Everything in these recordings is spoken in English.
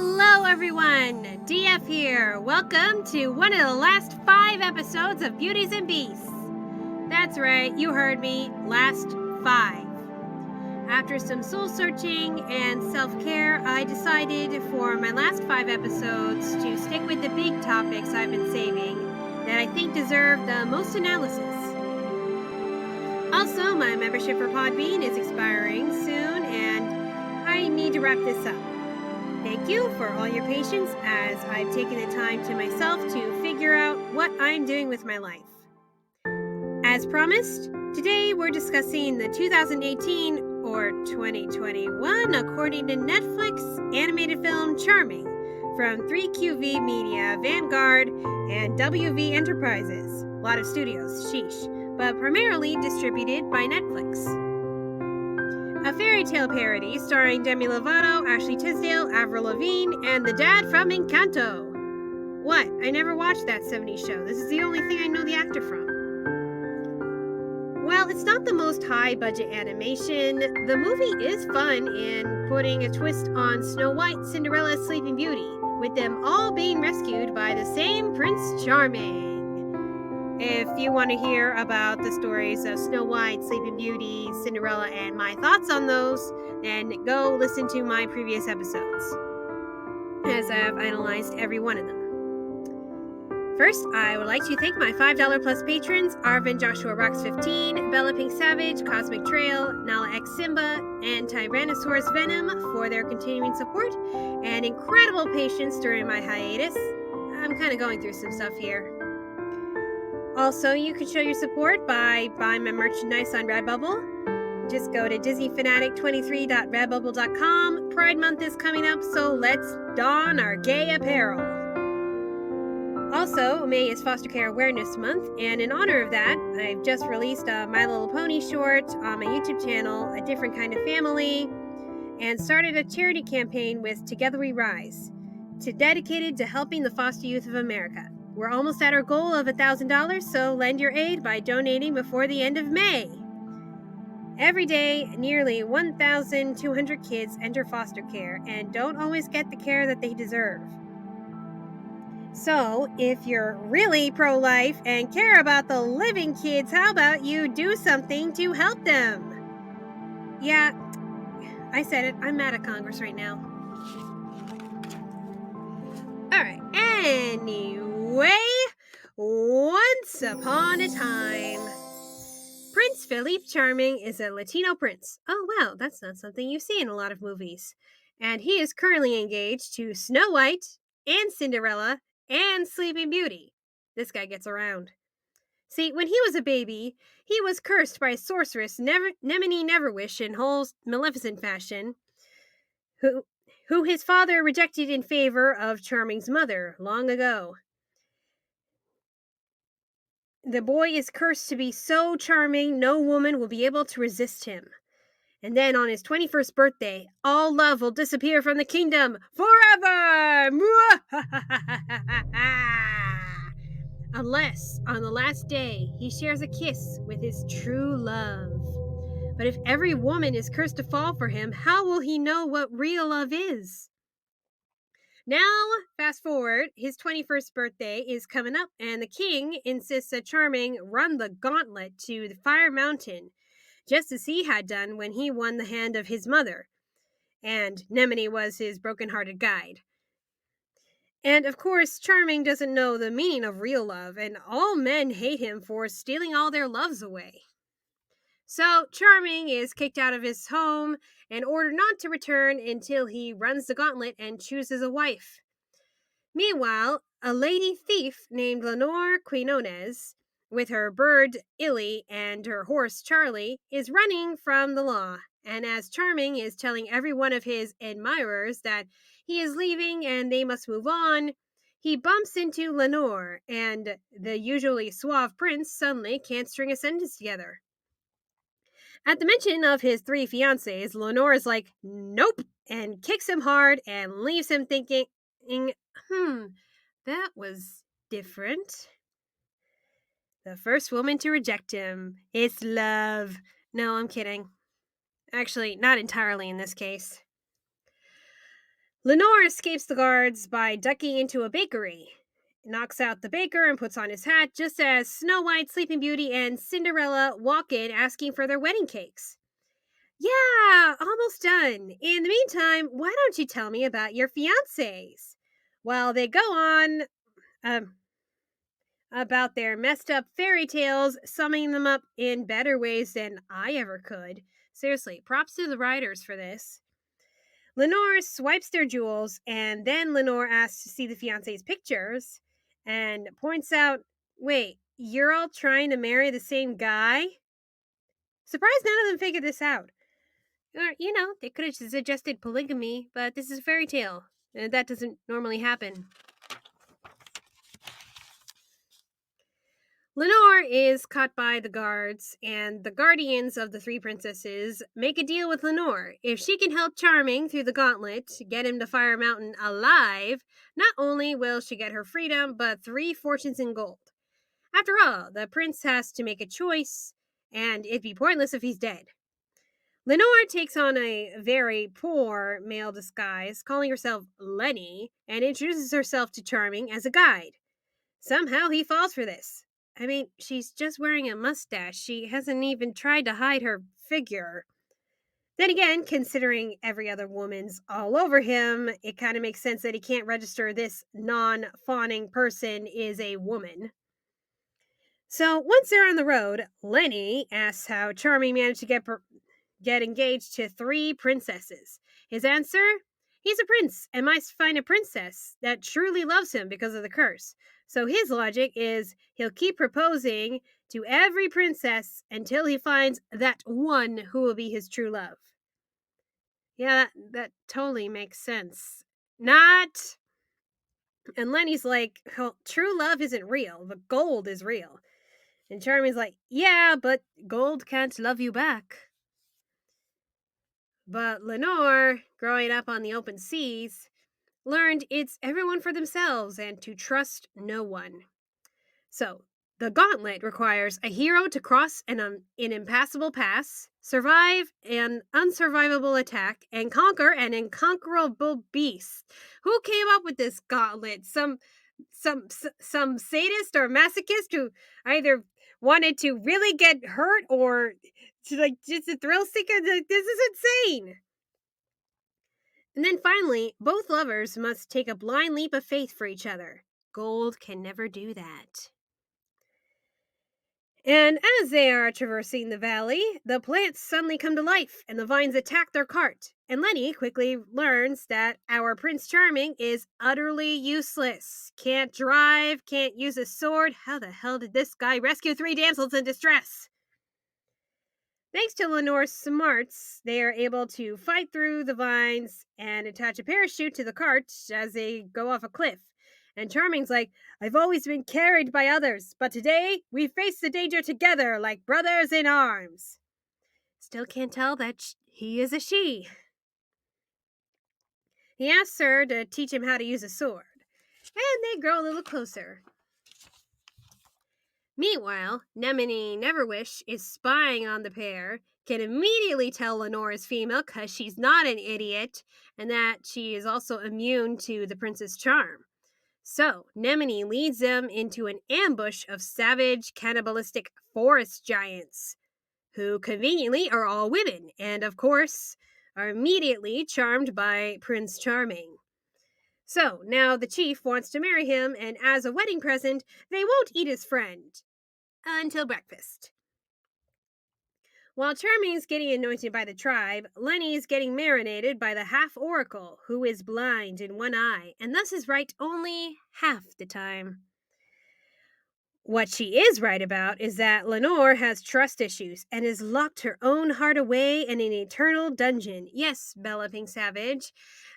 Hello everyone, DF here. Welcome to one of the last 5 episodes of Beauties and Beasts. That's right, you heard me, last 5. After some soul searching and self-care, I decided for my last 5 episodes to stick with the big topics I've been saving that I think deserve the most analysis. Also, my membership for Podbean is expiring soon and I need to wrap this up. Thank you for all your patience as I've taken the time to myself to figure out what I'm doing with my life. As promised, today we're discussing the 2018 or 2021, according to Netflix, animated film Charming from 3QV Media, Vanguard, and WV Enterprises. A lot of studios, sheesh, but primarily distributed by Netflix. A fairy tale parody starring Demi Lovato, Ashley Tisdale, Avril Lavigne, and the dad from Encanto. What? I never watched that 70s show. This is the only thing I know the actor from. While it's not the most high-budget animation, the movie is fun in putting a twist on Snow White, Cinderella, Sleeping Beauty, with them all being rescued by the same Prince Charming. If you want to hear about the stories of Snow White, Sleeping Beauty, Cinderella, and my thoughts on those, then go listen to my previous episodes, as I've analyzed every one of them. First, I would like to thank my $5 plus patrons, Arvin Joshua Rocks 15, BellaPinkSavage, Cosmic Trail, nalaxsimba, and TyrannosaurusVenom for their continuing support and incredible patience during my hiatus. I'm kind of going through some stuff here. Also, you can show your support by buying my merchandise on Redbubble. Just go to disneyfanatic23.redbubble.com. Pride Month is coming up, so let's don our gay apparel. Also, May is Foster Care Awareness Month, and in honor of that, I've just released a My Little Pony short on my YouTube channel, A Different Kind of Family, and started a charity campaign with Together We Rise, dedicated to helping the foster youth of America. We're almost at our goal of $1,000, so lend your aid by donating before the end of May. Every day, nearly 1,200 kids enter foster care and don't always get the care that they deserve. So, if you're really pro-life and care about the living kids, how about you do something to help them? Yeah, I said it. I'm mad at Congress right now. Alright, anyway, once upon a time, Prince Philippe Charming is a Latino prince. Oh wow, that's not something you see in a lot of movies. And he is currently engaged to Snow White and Cinderella and Sleeping Beauty. This guy gets around. See, when he was a baby, he was cursed by sorceress Nemini Neverwish in whole Maleficent fashion, who his father rejected in favor of Charming's mother long ago. The boy is cursed to be so charming, no woman will be able to resist him. And then on his 21st birthday, all love will disappear from the kingdom forever! Unless, on the last day, he shares a kiss with his true love. But if every woman is cursed to fall for him, how will he know what real love is? Now, fast forward, his 21st birthday is coming up, and the king insists that Charming run the gauntlet to the Fire Mountain, just as he had done when he won the hand of his mother, and Nemini was his broken-hearted guide. And of course, Charming doesn't know the meaning of real love, and all men hate him for stealing all their loves away. So Charming is kicked out of his home and ordered not to return until he runs the gauntlet and chooses a wife. Meanwhile, a lady thief named Lenore Quinones, with her bird Illy and her horse Charlie, is running from the law. And as Charming is telling every one of his admirers that he is leaving and they must move on, he bumps into Lenore, and the usually suave prince suddenly can't string a sentence together. At the mention of his 3 fiancés, Lenore is like, nope, and kicks him hard and leaves him thinking, that was different. The first woman to reject him. It's love. No, I'm kidding. Actually, not entirely in this case. Lenore escapes the guards by ducking into a bakery, knocks out the baker and puts on his hat just as Snow White, Sleeping Beauty, and Cinderella walk in asking for their wedding cakes. Yeah, almost done. In the meantime, why don't you tell me about your fiancés? While they go on um, about their messed up fairy tales, summing them up in better ways than I ever could. Seriously, props to the writers for this. Lenore swipes their jewels, and then Lenore asks to see the fiancé's pictures and points out, wait, you're all trying to marry the same guy? Surprised none of them figured this out. Or, they could have suggested polygamy, but this is a fairy tale. And that doesn't normally happen. Lenore is caught by the guards, and the guardians of the three princesses make a deal with Lenore. If she can help Charming through the gauntlet, get him to Fire Mountain alive, not only will she get her freedom, but 3 fortunes in gold. After all, the prince has to make a choice, and it'd be pointless if he's dead. Lenore takes on a very poor male disguise, calling herself Lenny, and introduces herself to Charming as a guide. Somehow he falls for this. I mean, she's just wearing a mustache. She hasn't even tried to hide her figure. Then again, considering every other woman's all over him, it kind of makes sense that he can't register this non-fawning person is a woman. So once they're on the road, Lenny asks how Charming managed to get engaged to 3 princesses. His answer? He's a prince and must find a princess that truly loves him because of the curse. So his logic is he'll keep proposing to every princess until he finds that one who will be his true love. Yeah, that totally makes sense. Not. And Lenny's like, well, true love isn't real, but gold is real. And Charming's like, yeah, but gold can't love you back. But Lenore, growing up on the open seas, learned it's everyone for themselves and to trust no one. So, the gauntlet requires a hero to cross an impassable pass, survive an unsurvivable attack, and conquer an inconquerable beast. Who came up with this gauntlet? Some sadist or masochist who either wanted to really get hurt or just a thrill seeker? This is insane. And then finally, both lovers must take a blind leap of faith for each other. Gold can never do that. And as they are traversing the valley, the plants suddenly come to life and the vines attack their cart. And Lenny quickly learns that our Prince Charming is utterly useless. Can't drive, can't use a sword. How the hell did this guy rescue 3 damsels in distress? Thanks to Lenore's smarts, they are able to fight through the vines and attach a parachute to the cart as they go off a cliff. And Charming's like, I've always been carried by others, but today we face the danger together like brothers in arms. Still can't tell that he is a she. He asks her to teach him how to use a sword, and they grow a little closer. Meanwhile, Nemini Neverwish is spying on the pair, can immediately tell Lenore is female because she's not an idiot, and that she is also immune to the prince's charm. So, Nemini leads them into an ambush of savage, cannibalistic forest giants, who conveniently are all women, and of course, are immediately charmed by Prince Charming. So, now the chief wants to marry him, and as a wedding present, they won't eat his friend until breakfast. While Charming's getting anointed by the tribe, Lenny's getting marinated by the half-oracle, who is blind in one eye, and thus is right only half the time. What she is right about is that Lenore has trust issues and has locked her own heart away in an eternal dungeon. Yes, BellaPinkSavage,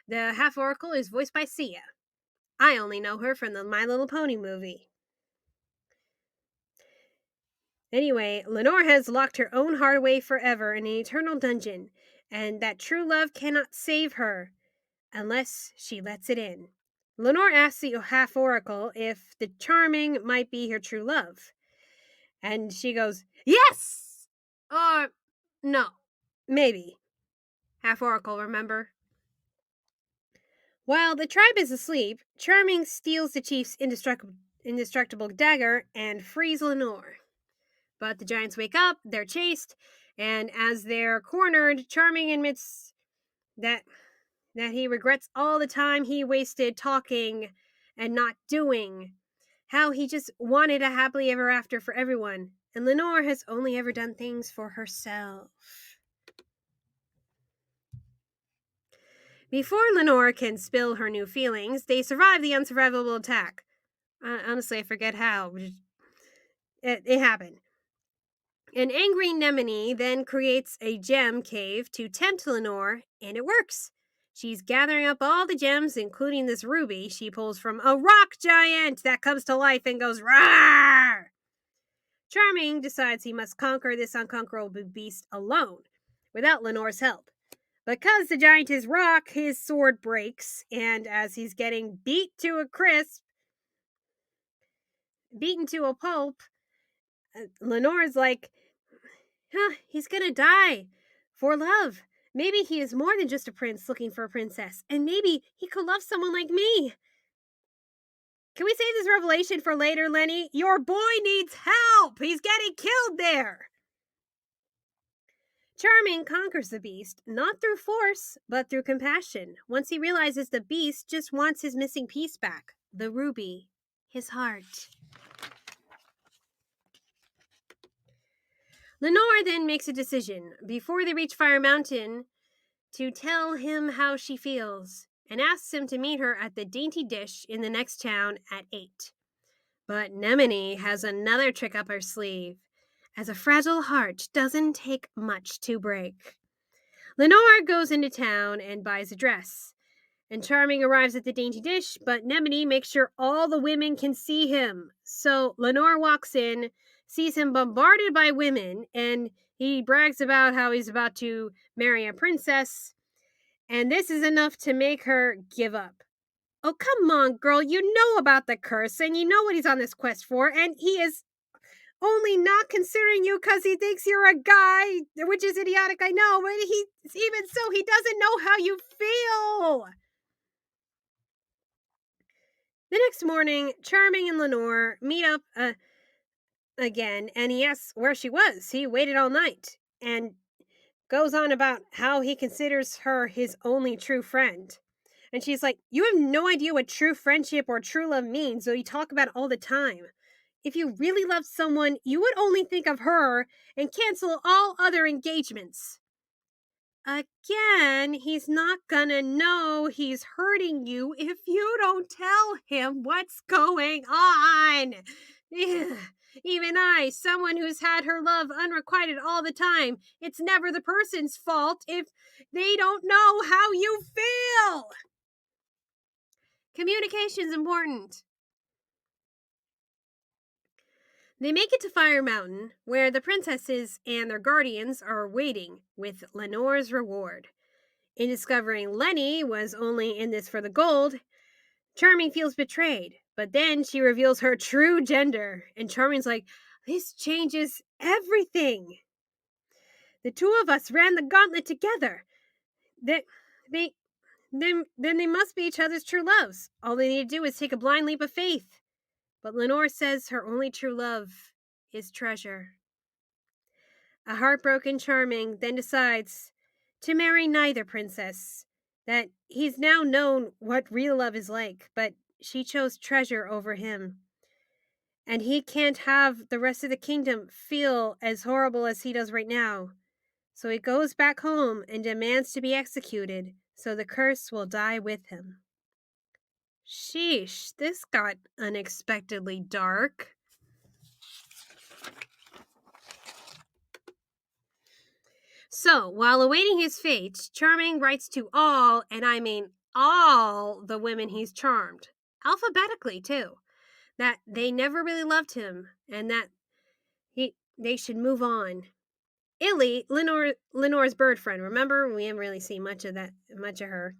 the half-oracle is voiced by Sia. I only know her from the My Little Pony movie. Anyway, Lenore has locked her own heart away forever in an eternal dungeon, and that true love cannot save her unless she lets it in. Lenore asks the half-oracle if the Charming might be her true love. And she goes, yes! Or, no, maybe. Half-oracle, remember? While the tribe is asleep, Charming steals the chief's indestructible dagger and frees Lenore. But the giants wake up, they're chased, and as they're cornered, Charming admits that he regrets all the time he wasted talking and not doing. How he just wanted a happily ever after for everyone, and Lenore has only ever done things for herself. Before Lenore can spill her new feelings, they survive the unsurvivable attack. Honestly, I forget how. It happened. An angry Nemone then creates a gem cave to tempt Lenore, and it works. She's gathering up all the gems, including this ruby she pulls from a rock giant that comes to life and goes roar. Charming decides he must conquer this unconquerable beast alone, without Lenore's help. Because the giant is rock, his sword breaks, and as he's getting beaten to a pulp, Lenore's like, he's gonna die for love. Maybe he is more than just a prince looking for a princess, and maybe he could love someone like me. Can we save this revelation for later, Lenny? Your boy needs help! He's getting killed there! Charming conquers the beast, not through force, but through compassion, once he realizes the beast just wants his missing piece back, the ruby, his heart. Lenore then makes a decision, before they reach Fire Mountain, to tell him how she feels, and asks him to meet her at the Dainty Dish in the next town at 8. But Nemone has another trick up her sleeve, as a fragile heart doesn't take much to break. Lenore goes into town and buys a dress, and Charming arrives at the Dainty Dish, but Nemone makes sure all the women can see him. So Lenore walks in, sees him bombarded by women, and he brags about how he's about to marry a princess, and this is enough to make her give up. Oh, come on, girl, you know about the curse, and you know what he's on this quest for, and he is only not considering you because he thinks you're a guy, which is idiotic, I know, but even so, he doesn't know how you feel. The next morning, Charming and Lenore meet up again, and he asks where she was. He waited all night, and goes on about how he considers her his only true friend. And she's like, you have no idea what true friendship or true love means, though you talk about it all the time. If you really loved someone, you would only think of her and cancel all other engagements. Again, he's not gonna know he's hurting you if you don't tell him what's going on. Even I, someone who's had her love unrequited all the time, it's never the person's fault if they don't know how you feel. Communication's important. They make it to Fire Mountain, where the princesses and their guardians are waiting with Lenore's reward. In discovering Lenny was only in this for the gold, Charming feels betrayed, but then she reveals her true gender, and Charming's like, this changes everything. The two of us ran the gauntlet together. Then they must be each other's true loves. All they need to do is take a blind leap of faith. But Lenore says her only true love is treasure. A heartbroken Charming then decides to marry neither princess, that he's now known what real love is like, but she chose treasure over him. And he can't have the rest of the kingdom feel as horrible as he does right now. So he goes back home and demands to be executed, so the curse will die with him. Sheesh, this got unexpectedly dark. So, while awaiting his fate, Charming writes to all, and I mean all, the women he's charmed, alphabetically too, that they never really loved him, and that they should move on. Illy, Lenore's bird friend, remember? We haven't really seen much of her.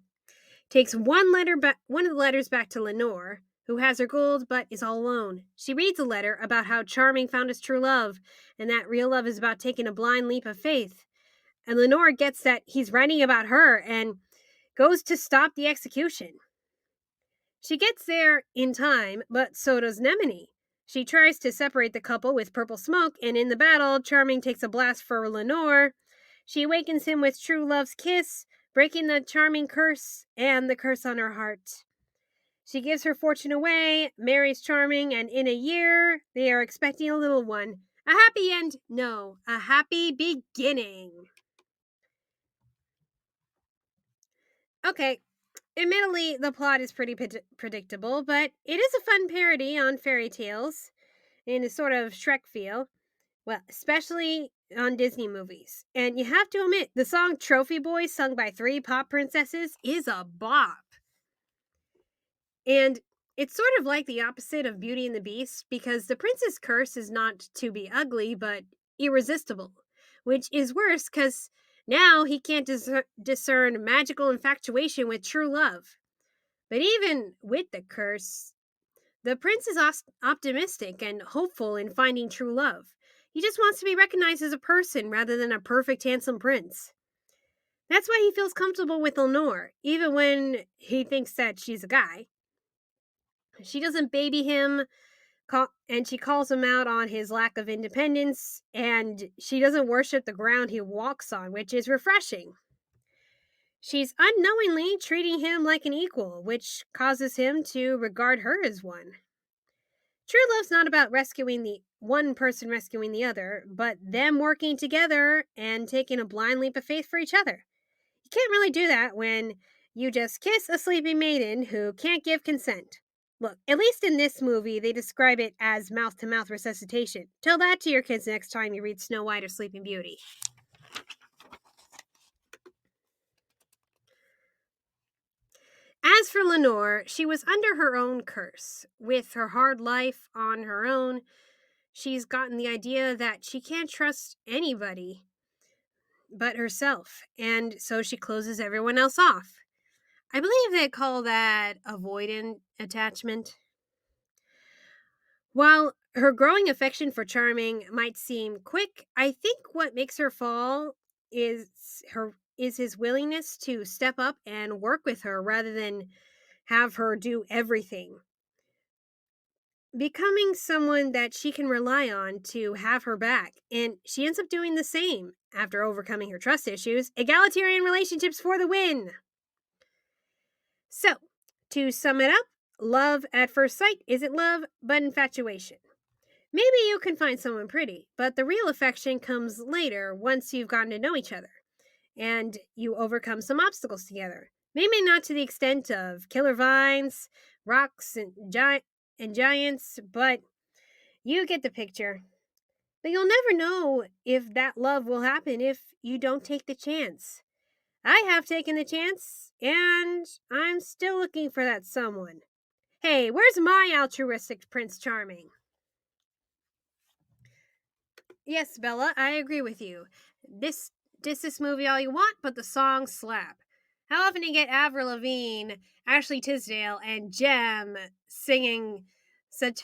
Takes one of the letters back to Lenore, who has her gold but is all alone. She reads a letter about how Charming found his true love, and that real love is about taking a blind leap of faith. And Lenore gets that he's writing about her and goes to stop the execution. She gets there in time, but so does Nemone. She tries to separate the couple with purple smoke, and in the battle, Charming takes a blast for Lenore. She awakens him with true love's kiss, breaking the Charming curse and the curse on her heart. She gives her fortune away, marries Charming, and in a year, they are expecting a little one. A happy end? No, a happy beginning. Okay, admittedly, the plot is pretty predictable, but it is a fun parody on fairy tales in a sort of Shrek feel. Well, especially on Disney movies. And you have to admit, the song Trophy Boy, sung by 3 pop princesses, is a bop. And it's sort of like the opposite of Beauty and the Beast, because the prince's curse is not to be ugly, but irresistible, which is worse because now he can't discern magical infatuation with true love. But even with the curse, the prince is optimistic and hopeful in finding true love. He just wants to be recognized as a person rather than a perfect, handsome prince. That's why he feels comfortable with Lenore, even when he thinks that she's a guy. She doesn't baby him, and she calls him out on his lack of independence, and she doesn't worship the ground he walks on, which is refreshing. She's unknowingly treating him like an equal, which causes him to regard her as one. True love's not about rescuing the one person rescuing the other, but them working together and taking a blind leap of faith for each other. You can't really do that when you just kiss a sleeping maiden who can't give consent. Look, at least in this movie, they describe it as mouth-to-mouth resuscitation. Tell that to your kids next time you read Snow White or Sleeping Beauty. As for Lenore, she was under her own curse. With her hard life on her own, she's gotten the idea that she can't trust anybody but herself, and so she closes everyone else off. I believe they call that avoidant attachment. While her growing affection for Charming might seem quick, I think what makes her fall is his willingness to step up and work with her rather than have her do everything. Becoming someone that she can rely on to have her back, and she ends up doing the same after overcoming her trust issues. Egalitarian relationships for the win. So, to sum it up, love at first sight isn't love, but infatuation. Maybe you can find someone pretty, but the real affection comes later once you've gotten to know each other and you overcome some obstacles together. Maybe not to the extent of killer vines, rocks, and giants, but you get the picture. But you'll never know if that love will happen if you don't take the chance. I have taken the chance, and I'm still looking for that someone. Hey, where's my altruistic Prince Charming? Yes, Bella, I agree with you. Diss this movie all you want, but the songs slap. How often do you get Avril Lavigne, Ashley Tisdale, and Jem singing such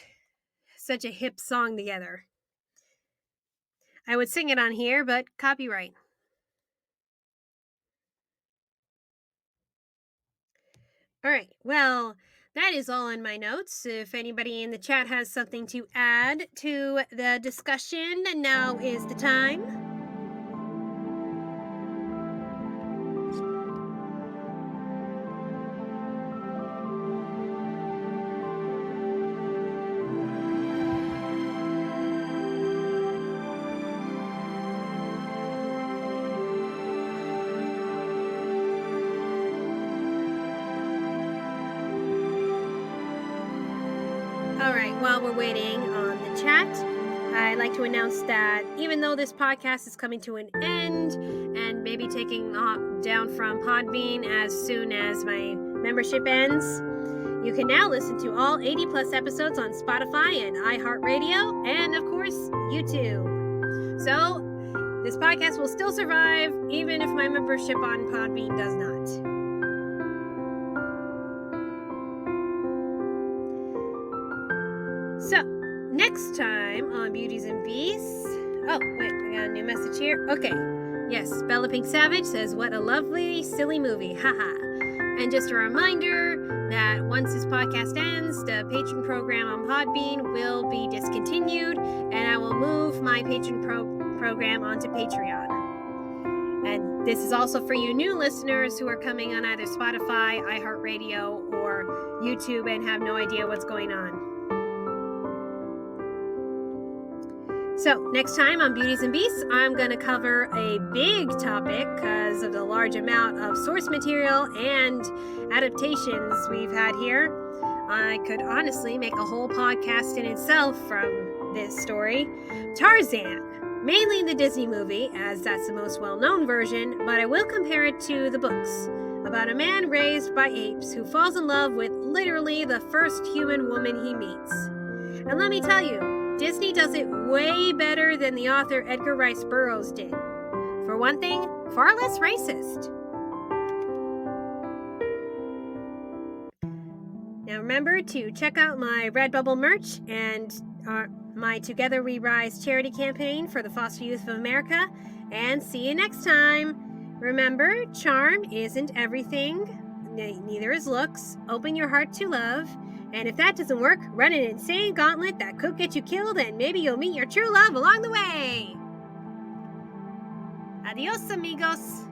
a hip song together? I would sing it on here, but copyright. All right, well, that is all in my notes. If anybody in the chat has something to add to the discussion, now is the time. While we're waiting on the chat, I'd like to announce that even though this podcast is coming to an end and maybe taking down from Podbean as soon as my membership ends, you can now listen to all 80 plus episodes on Spotify and iHeartRadio and, of course, YouTube. So this podcast will still survive even if my membership on Podbean does not. So, next time on Beauties and Beasts... Oh, wait, I got a new message here. Okay. Yes, BellaPinkSavage says, what a lovely, silly movie. Haha. And just a reminder that once this podcast ends, the patron program on Podbean will be discontinued, and I will move my patron program onto Patreon. And this is also for you new listeners who are coming on either Spotify, iHeartRadio, or YouTube and have no idea what's going on. So next time on Beauties and Beasts, I'm going to cover a big topic because of the large amount of source material and adaptations we've had here. I could honestly make a whole podcast in itself from this story. Tarzan, mainly the Disney movie, as that's the most well-known version, but I will compare it to the books about a man raised by apes who falls in love with literally the first human woman he meets. And let me tell you, Disney does it way better than the author Edgar Rice Burroughs did. For one thing, far less racist. Now remember to check out my Redbubble merch and my Together We Rise charity campaign for the foster youth of America. And see you next time. Remember, charm isn't everything. Neither is looks. Open your heart to love. And if that doesn't work, run an insane gauntlet that could get you killed, and maybe you'll meet your true love along the way. Adios, amigos.